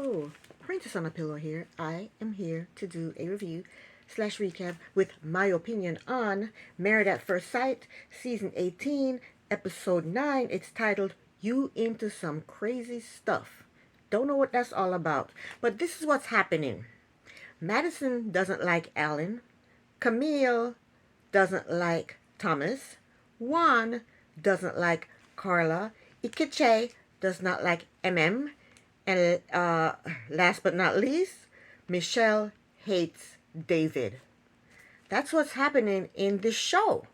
Hello, Princess on a Pillow here. I am here to do a review slash recap with my opinion on Married at First Sight, Season 18, Episode 9. It's titled, You Into Some Crazy Stuff. Don't know what that's all about, but this is what's happening. Madison doesn't like Alan. Camille doesn't like Thomas. Juan doesn't like Carla. Ikeche does not like MM. And last but not least, Michelle hates David. That's what's happening in this show.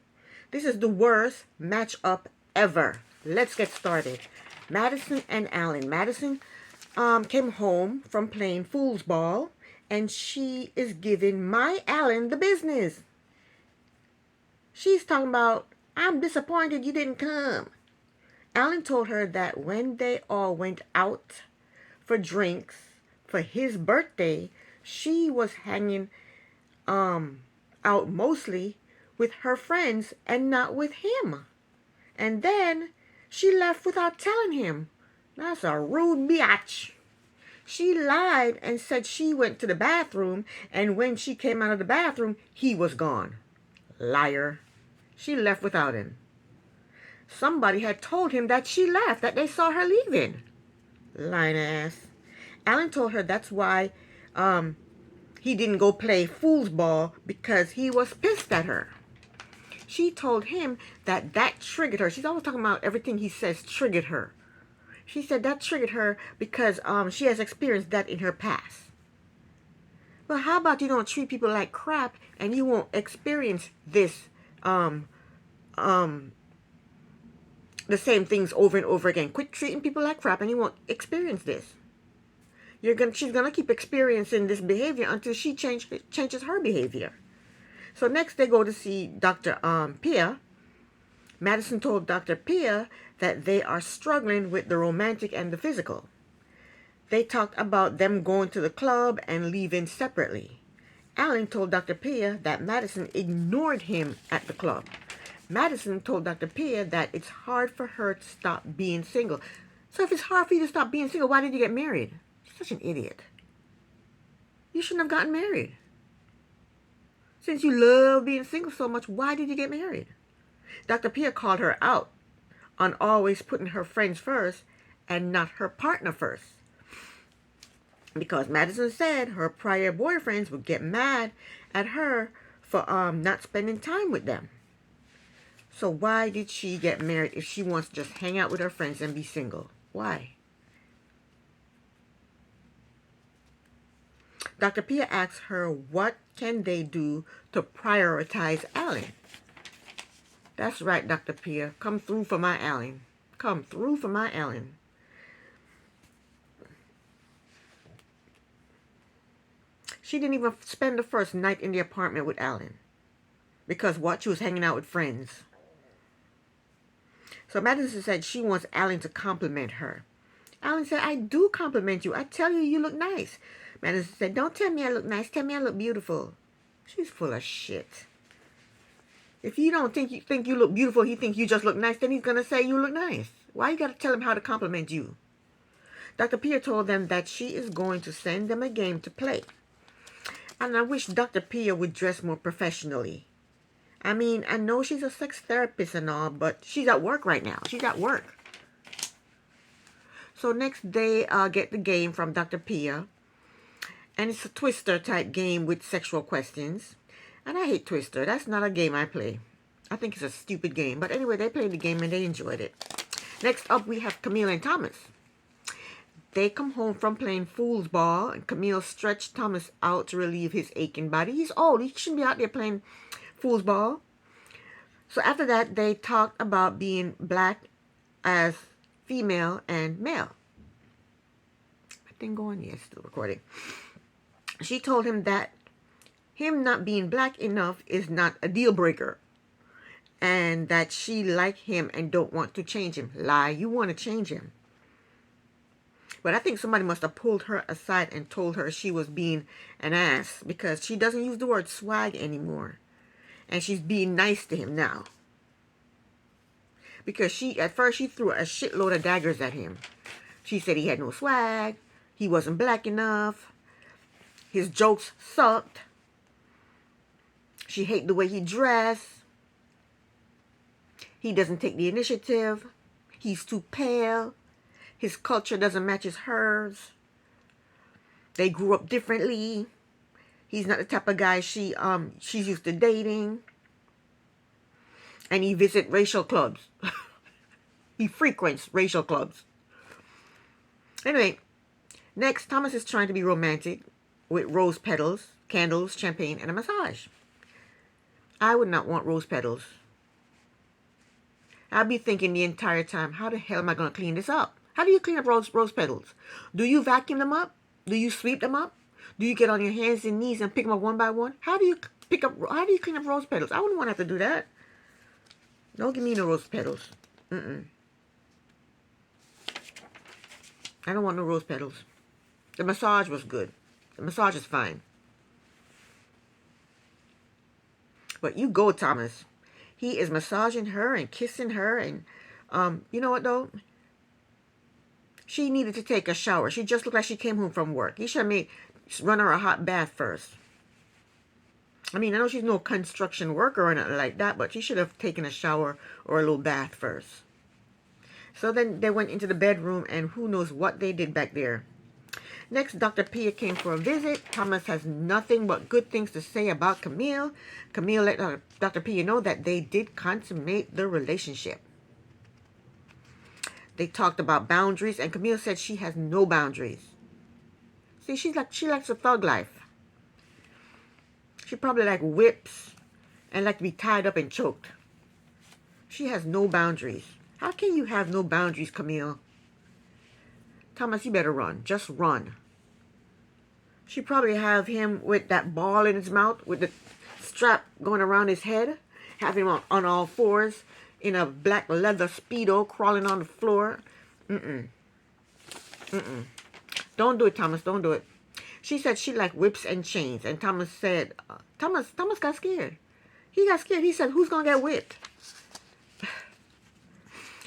This is the worst matchup ever. Let's get started. Madison and Alan. Madison came home from playing foosball, and she is giving my Alan the business. She's talking about, I'm disappointed you didn't come. Alan told her that when they all went out for drinks for his birthday, she was hanging out mostly with her friends and not with him. And then she left without telling him. That's a rude biatch. She lied and said she went to the bathroom, and when she came out of the bathroom, he was gone. Liar. She left without him. Somebody had told him that she left, that they saw her leaving. Lying ass. Alan told her that's why he didn't go play foosball, because he was pissed at her. She told him that triggered her. She's always talking about everything he says triggered her. She said that triggered her because she has experienced that in her past. Well, how about you don't treat people like crap and you won't experience this the same things over and over again. Quit treating people like crap and you won't experience this. She's gonna keep experiencing this behavior until she changes her behavior. So next they go to see Dr. Pia. Madison told Dr. Pia that they are struggling with the romantic and the physical. They talked about them going to the club and leaving separately. Alan told Dr. Pia that Madison ignored him at the club. Madison told Dr. Pia that it's hard for her to stop being single. So if it's hard for you to stop being single, why did you get married? You're such an idiot. You shouldn't have gotten married. Since you love being single so much, why did you get married? Dr. Pia called her out on always putting her friends first and not her partner first. Because Madison said her prior boyfriends would get mad at her for not spending time with them. So why did she get married if she wants to just hang out with her friends and be single? Why? Dr. Pia asks her what can they do to prioritize Alan. That's right, Dr. Pia. Come through for my Alan. Come through for my Alan. She didn't even spend the first night in the apartment with Alan. Because what? She was hanging out with friends. So Madison said she wants Alan to compliment her. Alan said, I do compliment you. I tell you, you look nice. Madison said, don't tell me I look nice. Tell me I look beautiful. She's full of shit. If you don't think you look beautiful, he thinks you just look nice, then he's going to say you look nice. Why you got to tell him how to compliment you? Dr. Pia told them that she is going to send them a game to play. And I wish Dr. Pia would dress more professionally. I mean, I know she's a sex therapist and all, but she's at work right now. She's at work. So next they get the game from Dr. Pia. And it's a Twister type game with sexual questions. And I hate Twister. That's not a game I play. I think it's a stupid game. But anyway, they played the game and they enjoyed it. Next up, we have Camille and Thomas. They come home from playing foosball, and Camille stretched Thomas out to relieve his aching body. He's old. He shouldn't be out there playing foosball. So after that, they talked about being black as female and male. I didn't go on yet. Still recording. She told him that him not being black enough is not a deal breaker. And that she like him and don't want to change him. Lie. You want to change him. But I think somebody must have pulled her aside and told her she was being an ass, because she doesn't use the word swag anymore. And she's being nice to him now. Because at first she threw a shitload of daggers at him. She said he had no swag. He wasn't black enough. His jokes sucked. She hated the way he dressed. He doesn't take the initiative. He's too pale. His culture doesn't match hers. They grew up differently. He's not the type of guy she's used to dating. And he visits racial clubs. He frequents racial clubs. Anyway, next, Thomas is trying to be romantic with rose petals, candles, champagne, and a massage. I would not want rose petals. I'll be thinking the entire time, how the hell am I going to clean this up? How do you clean up rose petals? Do you vacuum them up? Do you sweep them up? Do you get on your hands and knees and pick them up one by one? How do you clean up rose petals? I wouldn't want to have to do that. Don't give me no rose petals. I don't want no rose petals. The massage was good. The massage is fine. But you go, Thomas. He is massaging her and kissing her. And you know what, though? She needed to take a shower. She just looked like she came home from work. He should have run her a hot bath first. I mean, I know she's no construction worker or nothing like that, but she should have taken a shower or a little bath first. So then they went into the bedroom, and who knows what they did back there. Next, Dr. Pia came for a visit. Thomas has nothing but good things to say about Camille. Camille let Dr. Pia know that they did consummate the relationship. They talked about boundaries, and Camille said she has no boundaries. See, she likes a thug life. She probably like whips and like to be tied up and choked. She has no boundaries. How can you have no boundaries, Camille? Thomas, you better run. Just run. She probably have him with that ball in his mouth, with the strap going around his head, have him on all fours in a black leather Speedo crawling on the floor. Don't do it, Thomas. Don't do it. She said she liked whips and chains. And Thomas said, Thomas got scared. He got scared. He said, who's going to get whipped?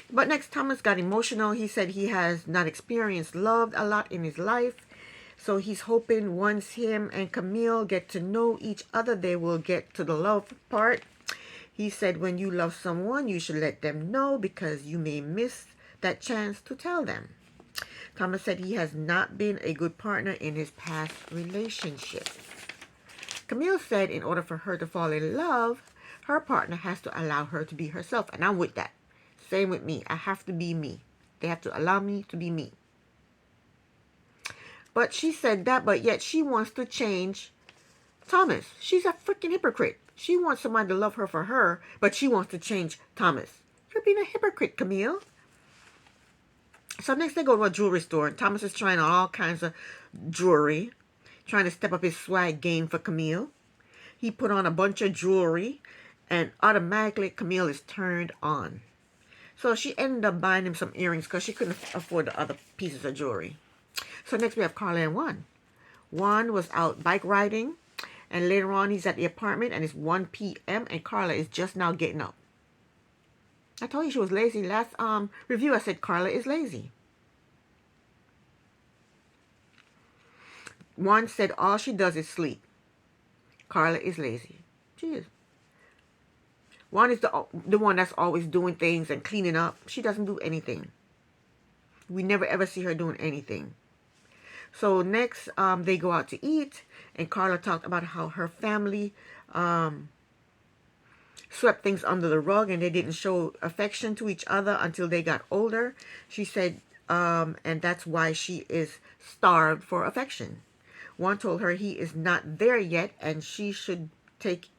But next, Thomas got emotional. He said he has not experienced love a lot in his life. So he's hoping once him and Camille get to know each other, they will get to the love part. He said when you love someone, you should let them know because you may miss that chance to tell them. Thomas said he has not been a good partner in his past relationship. Camille said in order for her to fall in love, her partner has to allow her to be herself. And I'm with that. Same with me. I have to be me. They have to allow me to be me. But she said that, but yet she wants to change Thomas. She's a freaking hypocrite. She wants somebody to love her for her, but she wants to change Thomas. You're being a hypocrite, Camille. So next they go to a jewelry store, and Thomas is trying on all kinds of jewelry, trying to step up his swag game for Camille. He put on a bunch of jewelry, and automatically Camille is turned on. So she ended up buying him some earrings because she couldn't afford the other pieces of jewelry. So next we have Carla and Juan. Juan was out bike riding, and later on he's at the apartment, and it's 1 p.m. and Carla is just now getting up. I told you she was lazy. Last review I said Carla is lazy. Juan said all she does is sleep. Carla is lazy. She is. Juan is the one that's always doing things and cleaning up. She doesn't do anything. We never ever see her doing anything. So next, they go out to eat, and Carla talked about how her family swept things under the rug, and they didn't show affection to each other until they got older. She said, and that's why she is starved for affection. Juan told her he is not there yet, and she shouldn't take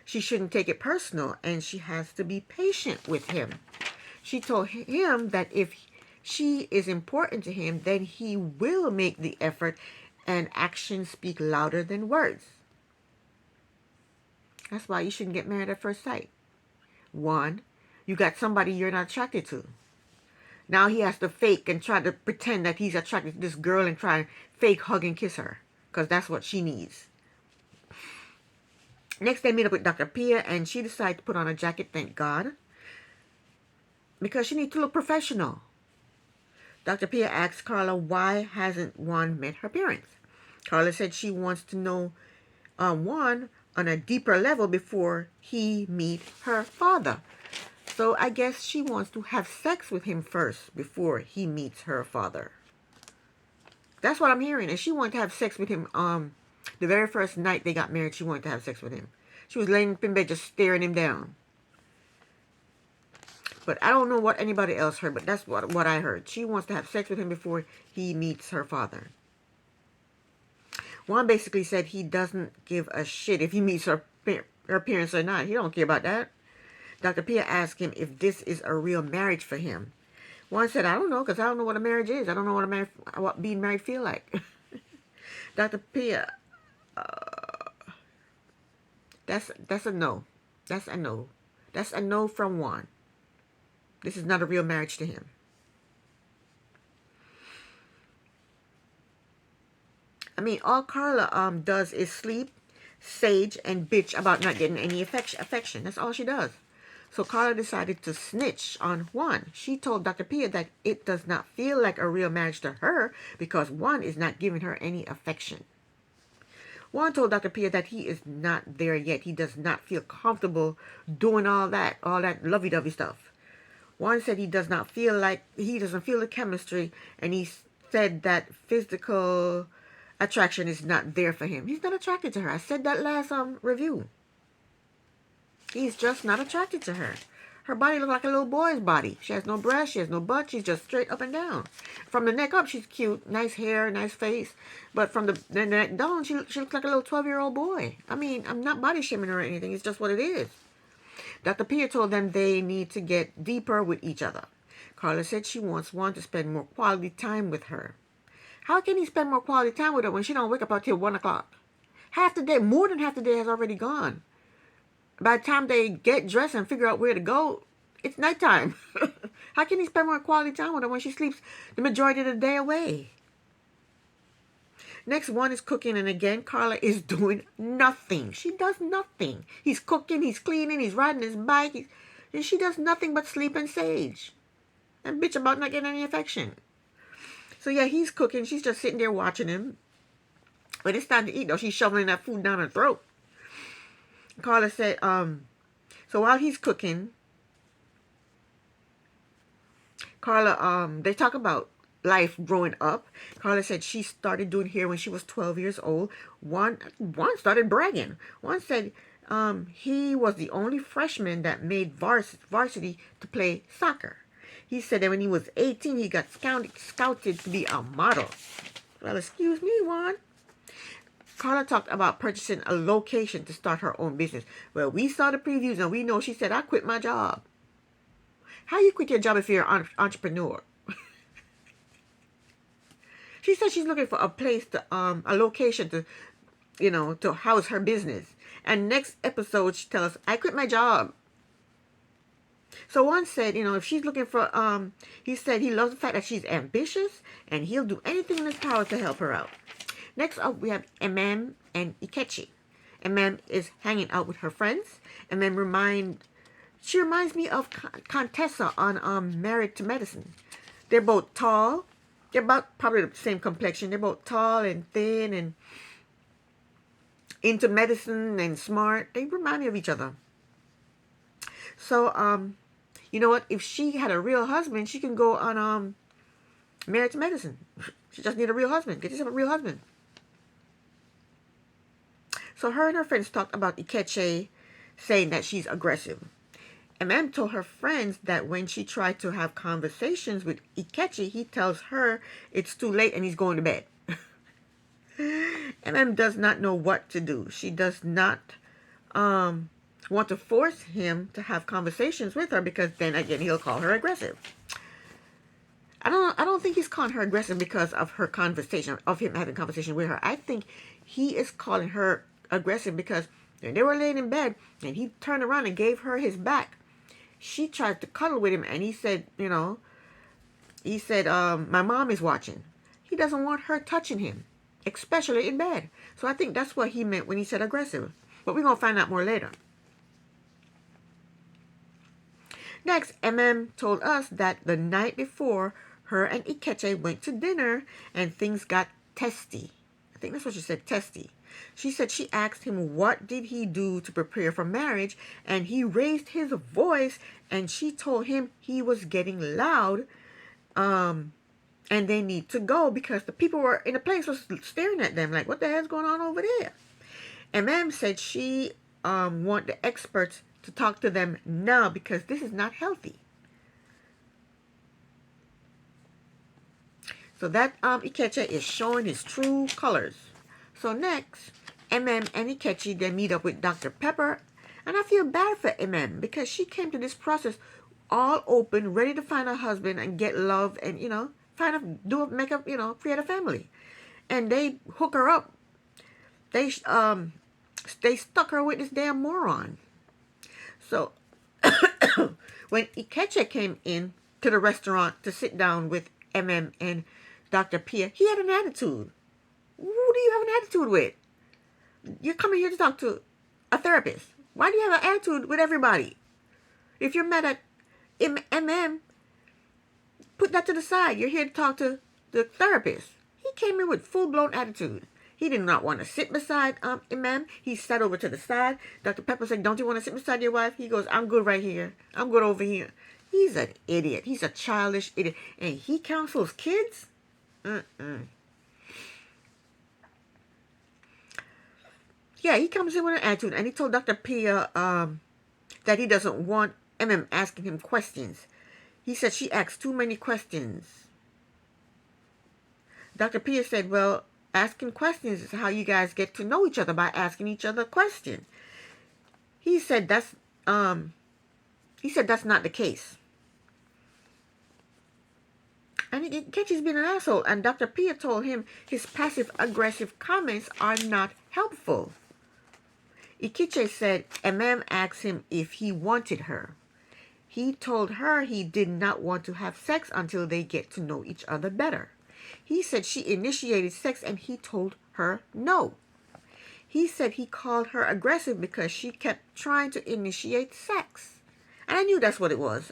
it personal, and she has to be patient with him. She told him that if she is important to him, then he will make the effort, and actions speak louder than words. That's why you shouldn't get married at first sight. One, you got somebody you're not attracted to. Now he has to fake and try to pretend that he's attracted to this girl and try and fake hug and kiss her, because that's what she needs. Next, they meet up with Dr. Pia, and she decided to put on a jacket, thank God, because she needs to look professional. Dr. Pia asked Carla why hasn't Juan met her parents. Carla said she wants to know Juan on a deeper level before he meet her father. So I guess she wants to have sex with him first before he meets her father. That's what I'm hearing. And she wanted to have sex with him the very first night they got married. She wanted to have sex with him. She was laying up in bed just staring him down. But I don't know what anybody else heard, but that's what I heard. She wants to have sex with him before he meets her father. Juan basically said he doesn't give a shit if he meets her parents or not. He don't care about that. Dr. Pia asked him if this is a real marriage for him. Juan said, I don't know, because I don't know what a marriage is. I don't know what being married feel like. Dr. Pia, that's a no. That's a no. That's a no from Juan. This is not a real marriage to him. I mean, all Carla does is sleep, sage, and bitch about not getting any affection. That's all she does. So Carla decided to snitch on Juan. She told Dr. Pia that it does not feel like a real marriage to her because Juan is not giving her any affection. Juan told Dr. Pia that he is not there yet. He does not feel comfortable doing all that lovey-dovey stuff. Juan said he doesn't feel the chemistry, and he said that physical attraction is not there for him. He's not attracted to her. I said that last review. He's just not attracted to her. Her body looks like a little boy's body. She has no breasts, she has no butt, she's just straight up and down. From the neck up, she's cute, nice hair, nice face. But from the neck down, she looks like a little 12-year-old boy. I mean, I'm not body shaming her or anything. It's just what it is. Dr. Pia told them they need to get deeper with each other. Carla said she wants Juan to spend more quality time with her. How can he spend more quality time with her when she don't wake up until 1 o'clock? Half the day, more than half the day has already gone. By the time they get dressed and figure out where to go, it's nighttime. How can he spend more quality time with her when she sleeps the majority of the day away? Next one is cooking, and again, Carla is doing nothing. She does nothing. He's cooking, he's cleaning, he's riding his bike, and she does nothing but sleep and sage. And bitch about not getting any affection. So yeah, he's cooking, she's just sitting there watching him. When it's time to eat, though, she's shoveling that food down her throat. Carla said, so while he's cooking, Carla, they talk about life growing up. Carla said she started doing hair when she was 12 years old. Juan started bragging. Juan said he was the only freshman that made varsity to play soccer. He said that when he was 18, he got scouted to be a model. Well, excuse me, Juan. Carla talked about purchasing a location to start her own business. Well, we saw the previews and we know she said, I quit my job. How you quit your job if you're an entrepreneur? She said she's looking for a place to, a location to, to house her business. And next episode, she tells us, I quit my job. So Juan said, if she's looking for, he said he loves the fact that she's ambitious and he'll do anything in his power to help her out. Next up, we have Emem and Ikechi. Emem is hanging out with her friends. Emem reminds me of Contessa on Married to Medicine. They're both tall. They're about probably the same complexion. They're both tall and thin and into medicine and smart. They remind me of each other. So, you know what? If she had a real husband, she can go on Married to Medicine. She just need a real husband. Get yourself a real husband. So her and her friends talked about Ikechi saying that she's aggressive. Emem told her friends that when she tried to have conversations with Ikechi, he tells her it's too late and he's going to bed. Emem does not know what to do. She does not want to force him to have conversations with her because then again he'll call her aggressive. I don't think he's calling her aggressive because of her conversation, of him having conversation with her. I think he is calling her aggressive because when they were laying in bed and he turned around and gave her his back, she tried to cuddle with him and he said, my mom is watching. He doesn't want her touching him, especially in bed. So I think that's what he meant when he said aggressive. But we're going to find out more later. Next, Emem told us that the night before her and Ikeche went to dinner and things got testy. I think that's what she said, testy. She said she asked him what did he do to prepare for marriage, and he raised his voice, and she told him he was getting loud, and they need to go because the people were in the place was staring at them like, what the hell's going on over there? And Ma'am said she want the experts to talk to them now because this is not healthy. So that Ikeche is showing his true colors. So next, MM and Ikechi, they meet up with Dr. Pepper. And I feel bad for MM because she came to this process all open, ready to find a husband and get love and, make up, create a family. And they hook her up. They stuck her with this damn moron. So when Ikeche came in to the restaurant to sit down with MM and Dr. Pia, he had an attitude. Who do you have an attitude with? You're coming here to talk to a therapist. Why do you have an attitude with everybody? If you're mad at MM, put that to the side. You're here to talk to the therapist. He came in with full-blown attitude. He did not want to sit beside Imam. He sat over to the side. Dr. Pepper said, don't you want to sit beside your wife? He goes, I'm good right here. I'm good over here. He's an idiot. He's a childish idiot. And he counsels kids? Yeah, he comes in with an attitude. And he told Dr. Pia that he doesn't want MM asking him questions. He said she asks too many questions. Dr. Pia said, well, asking questions is how you guys get to know each other, by asking each other questions. He said that's not the case. And Ikechi's been an asshole, and Dr. Pia told him his passive-aggressive comments are not helpful. Ikechi said MM asked him if he wanted her. He told her he did not want to have sex until they get to know each other better. He said she initiated sex and he told her no. He said he called her aggressive because she kept trying to initiate sex. And I knew that's what it was.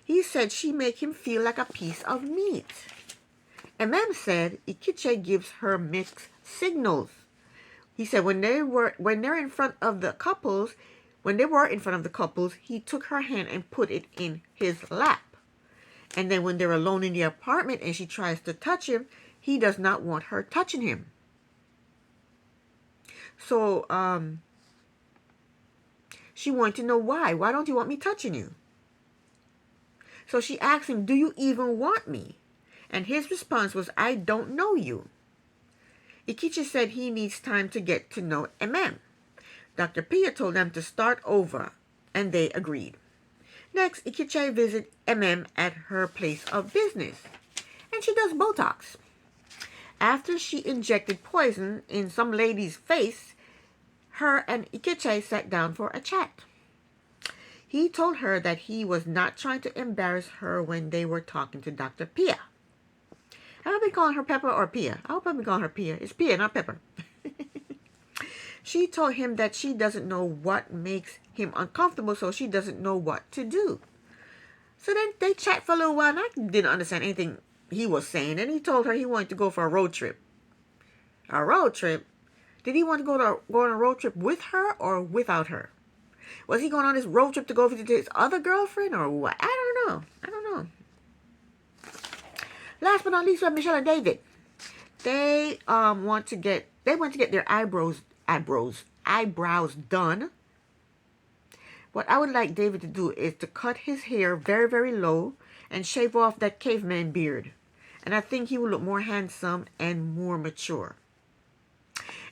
He said she made him feel like a piece of meat. MM said Ikechi gives her mixed signals. He said when they were in front of the couples, he took her hand and put it in his lap. And then when they're alone in the apartment and she tries to touch him, he does not want her touching him. So, she wanted to know why. Why don't you want me touching you? So she asked him, do you even want me? And his response was, I don't know you. Ikechi said he needs time to get to know MM. Dr. Pia told them to start over, and they agreed. Next, Ikechi visits MM at her place of business, and she does Botox. After she injected poison in some lady's face, her and Ikechi sat down for a chat. He told her that he was not trying to embarrass her when they were talking to Dr. Pia. Have I been calling her Pepper or Pia? I hope I've been calling her Pia. It's Pia, not Pepper. She told him that she doesn't know what makes him uncomfortable, so she doesn't know what to do. So then they chat for a little while, and I didn't understand anything he was saying. And he told her he wanted to go for a road trip. A road trip? Did he want to go on a road trip with her or without her? Was he going on this road trip to go visit his other girlfriend or what? I don't know. Last but not least, we have Michelle and David. They went to get their eyebrows done. What I would like David to do is to cut his hair very, very low and shave off that caveman beard. And I think he will look more handsome and more mature.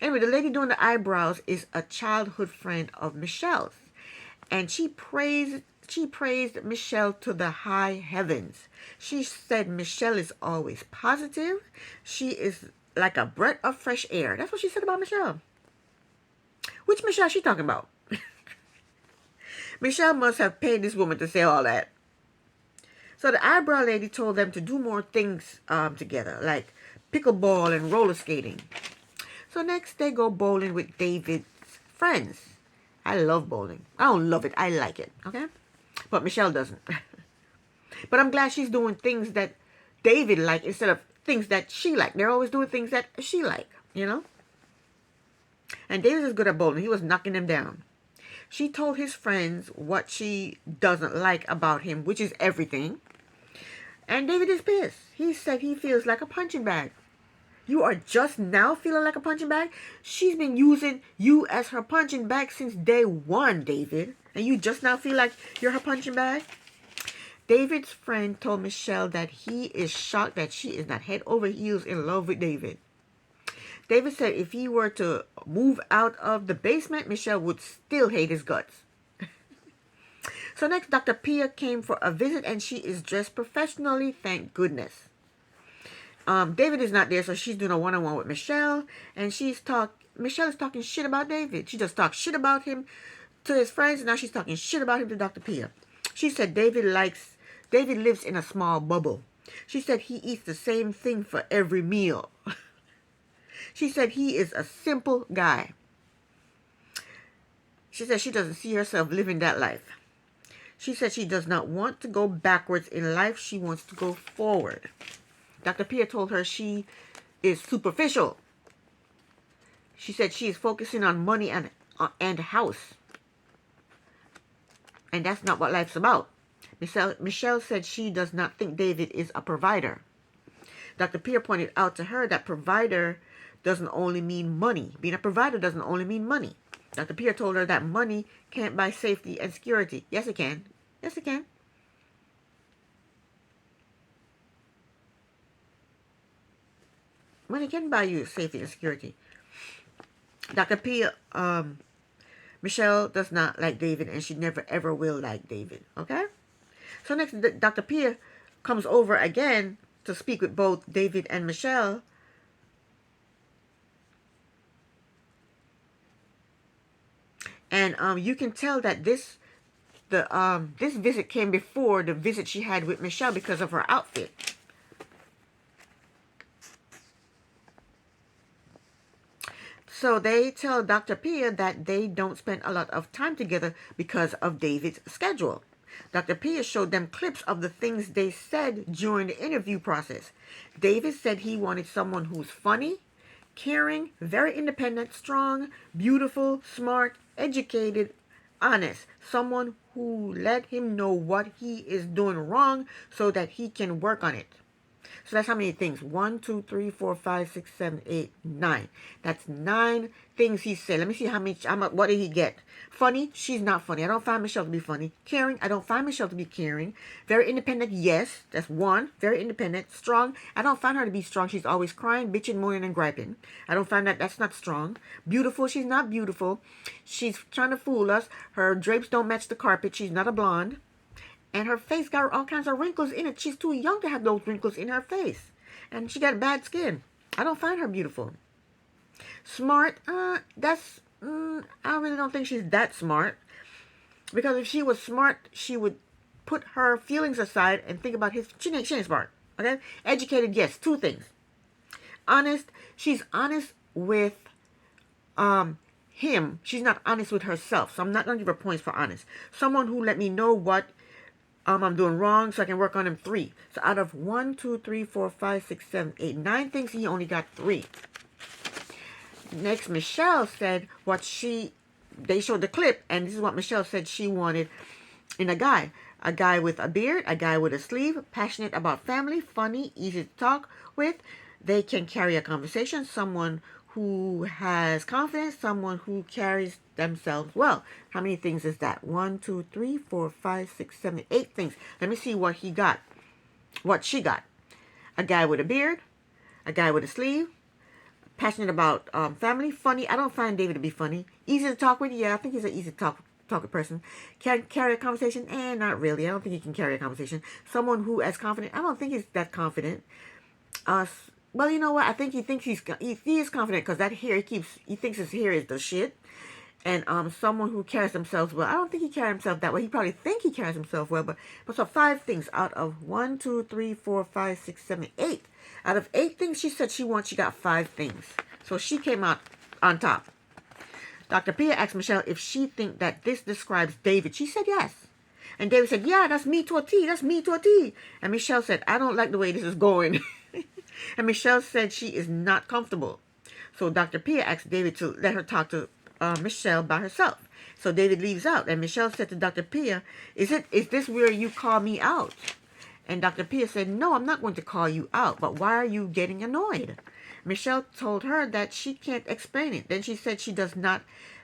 Anyway, the lady doing the eyebrows is a childhood friend of Michelle's. And she praised Michelle to the high heavens. She said Michelle is always positive. She is like a breath of fresh air. That's what she said about Michelle. Which Michelle is she talking about? Michelle must have paid this woman to say all that. So the eyebrow lady told them to do more things together, like pickleball and roller skating. So next they go bowling with David's friends. I love bowling. I don't love it. I like it. Okay? But Michelle doesn't. But I'm glad she's doing things that David like instead of things that she like. They're always doing things that she like, you know? And David is good at bowling. He was knocking them down. She told his friends what she doesn't like about him, which is everything. And David is pissed. He said he feels like a punching bag. You are just now feeling like a punching bag? She's been using you as her punching bag since day one, David. And you just now feel like you're her punching bag? David's friend told Michelle that he is shocked that she is not head over heels in love with David. David said if he were to move out of the basement, Michelle would still hate his guts. So next, Dr. Pia came for a visit and she is dressed professionally, thank goodness. David is not there, so she's doing a one-on-one with Michelle, and Michelle is talking shit about David. She just talked shit about him to his friends, and now she's talking shit about him to Dr. Pia. She said David lives in a small bubble. She said he eats the same thing for every meal. She said he is a simple guy. She said she doesn't see herself living that life. She said she does not want to go backwards in life. She wants to go forward. Dr. Pia told her she is superficial. She said she is focusing on money and house. And that's not what life's about. Michelle said she does not think David is a provider. Dr. Pia pointed out to her that provider doesn't only mean money. Being a provider doesn't only mean money. Dr. Pia told her that money can't buy safety and security. Yes, it can. Yes, it can. Money can buy you safety and security. Dr. Pia, Michelle does not like David, and she never ever will like David. Okay? So next, Dr. Pia comes over again to speak with both David and Michelle. And you can tell that this visit came before the visit she had with Michelle because of her outfit. So they tell Dr. Pia that they don't spend a lot of time together because of David's schedule. Dr. Pia showed them clips of the things they said during the interview process. David said he wanted someone who's funny, caring, very independent, strong, beautiful, smart, educated, honest. Someone who let him know what he is doing wrong so that he can work on it. So that's how many things? 1, 2, 3, 4, 5, 6, 7, 8, 9. That's 9 things he said. Let me see how much, what did he get? Funny? She's not funny. I don't find Michelle to be funny. Caring? I don't find Michelle to be caring. Very independent? Yes. That's 1. Very independent. Strong? I don't find her to be strong. She's always crying, bitching, moaning, and griping. I don't find that. That's not strong. Beautiful? She's not beautiful. She's trying to fool us. Her drapes don't match the carpet. She's not a blonde. And her face got all kinds of wrinkles in it. She's too young to have those wrinkles in her face. And she got bad skin. I don't find her beautiful. Smart, I really don't think she's that smart. Because if she was smart, she would put her feelings aside and think about she ain't smart. Okay? Educated, yes, 2 things. Honest, she's honest with him. She's not honest with herself. So I'm not going to give her points for honest. Someone who let me know what I'm doing wrong so I can work on him. 3. So out of 1, 2, 3, 4, 5, 6, 7, 8, 9 things, he only got 3. Next, Michelle said they showed the clip, and this is what Michelle said she wanted in a guy. A guy with a beard, a guy with a sleeve, passionate about family, funny, easy to talk with. They can carry a conversation. Someone who has confidence, someone who carries themselves well. How many things is that? 1, 2, 3, 4, 5, 6, 7, 8 things. Let me see what he got. What she got. A guy with a beard, a guy with a sleeve, passionate about family, funny. I don't find David to be funny. Easy to talk with. Yeah, I think he's an easy to talk with person. Can carry a conversation? Not really. I don't think he can carry a conversation. Someone who is confident. I don't think he's that confident. Well, you know what? I think he thinks he is confident because that hair he thinks his hair is the shit. And someone who carries themselves well. I don't think he carries himself that way. He probably think he carries himself well, but so 5 things out of 1, 2, 3, 4, 5, 6, 7, 8. Out of 8 things she said she wants, she got 5 things. So she came out on top. Dr. Pia asked Michelle if she think that this describes David. She said yes. And David said, yeah, that's me to a T. That's me to a T. And Michelle said, I don't like the way this is going. And Michelle said she is not comfortable. So Dr. Pia asked David to let her talk to Michelle by herself. So David leaves out. And Michelle said to Dr. Pia, is this where you call me out? And Dr. Pia said, no, I'm not going to call you out. But why are you getting annoyed? Michelle told her that she can't explain it. Then she said she does not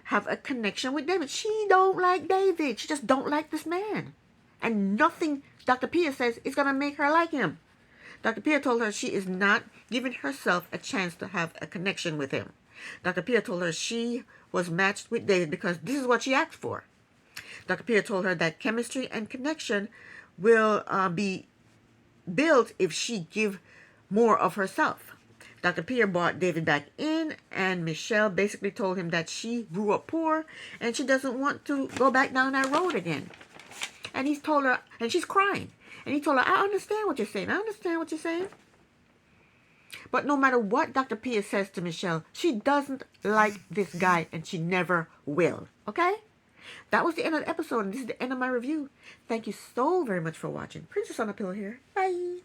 have a connection with David. She don't like David. She just don't like this man. And nothing, Dr. Pia says, is going to make her like him. Dr. Pia told her she is not giving herself a chance to have a connection with him. Dr. Pia told her she was matched with David because this is what she asked for. Dr. Pia told her that chemistry and connection will be built if she give more of herself. Dr. Pia brought David back in, and Michelle basically told him that she grew up poor and she doesn't want to go back down that road again. And he's told her, and she's crying. And he told her, I understand what you're saying. I understand what you're saying. But no matter what Dr. Pia says to Michelle, she doesn't like this guy and she never will. Okay? That was the end of the episode, and this is the end of my review. Thank you so very much for watching. Princess on a Pillow here. Bye.